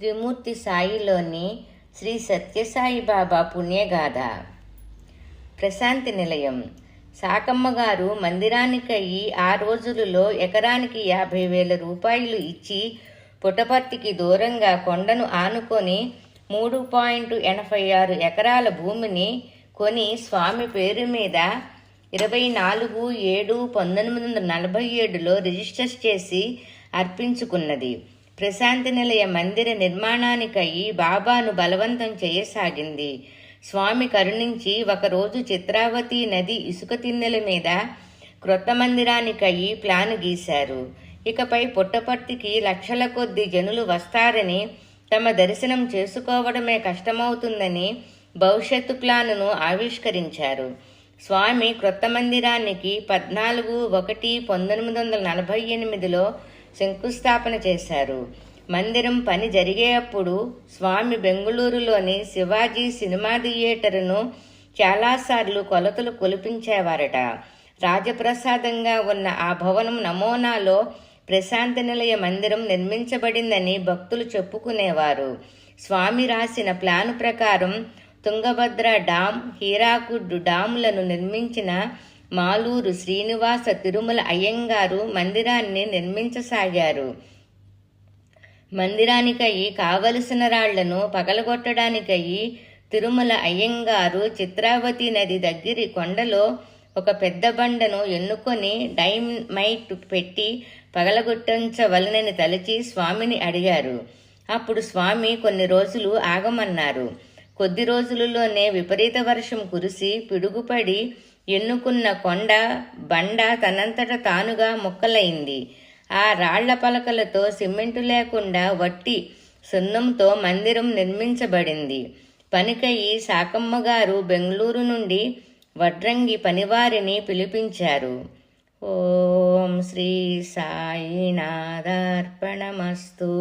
త్రిమూర్తి సాయిలోని శ్రీ సత్యసాయి బాబా పుణ్యగాథ. ప్రశాంతి నిలయం. సాకమ్మ గారు మందిరానికయ్యి ఆ రోజులలో ఎకరానికి 50,000 రూపాయలు ఇచ్చి పుట్టపర్తికి దూరంగా కొండను ఆనుకొని 3.86 ఎకరాల భూమిని కొని స్వామి పేరు మీద 24/7/1947లో రిజిస్టర్ చేసి అర్పించుకున్నది. ప్రశాంతి నిలయ మందిర నిర్మాణానికై బాబాను బలవంతం చేయసాగింది. స్వామి కరుణించి ఒకరోజు చిత్రావతి నది ఇసుక తిన్నెల మీద క్రొత్త మందిరానికై ప్లాను గీశారు. ఇకపై పుట్టపర్తికి లక్షల కొద్ది జనులు వస్తారని, తమ దర్శనం చేసుకోవడమే కష్టమవుతుందని భవిష్యత్తు ప్లానును ఆవిష్కరించారు. స్వామి క్రొత్త మందిరానికి 14/1/1948లో శంకుస్థాపన చేశారు. మందిరం పని జరిగేటప్పుడు స్వామి బెంగుళూరులోని శివాజీ సినిమా థియేటర్ను చాలాసార్లు కొలతలు కొలిపించేవారట. రాజప్రసాదంగా ఉన్న ఆ భవనం నమూనాలో ప్రశాంతి నిలయ మందిరం నిర్మించబడిందని భక్తులు చెప్పుకునేవారు. స్వామి రాసిన ప్లాను ప్రకారం తుంగభద్ర డాం, హీరాకుడ్ డాములను నిర్మించిన మాలూరు శ్రీనివాస తిరుమల అయ్యంగారు మందిరాన్ని నిర్మించసాగారు. మందిరానికై కావలసిన రాళ్లను పగలగొట్టడానికై తిరుమల అయ్యంగారు చిత్రావతి నది దగ్గరి కొండలో ఒక పెద్ద బండను ఎన్నుకొని డైమైట్ పెట్టి పగలగొట్టించవలనని తలచి స్వామిని అడిగారు. అప్పుడు స్వామి కొన్ని రోజులు ఆగమన్నారు. కొద్ది రోజులలోనే విపరీత వర్షం కురిసి పిడుగుపడి ఎన్నుకున్న బండ తనంతట తానుగా ముక్కలైంది. ఆ రాళ్ల పలకలతో సిమెంటు లేకుండా వట్టి సున్నంతో మందిరం నిర్మించబడింది. పనికయి సాకమ్మగారు బెంగళూరు నుండి వడ్రంగి పనివారిని పిలిపించారు. ఓం శ్రీ సాయినాథార్పణమస్తు.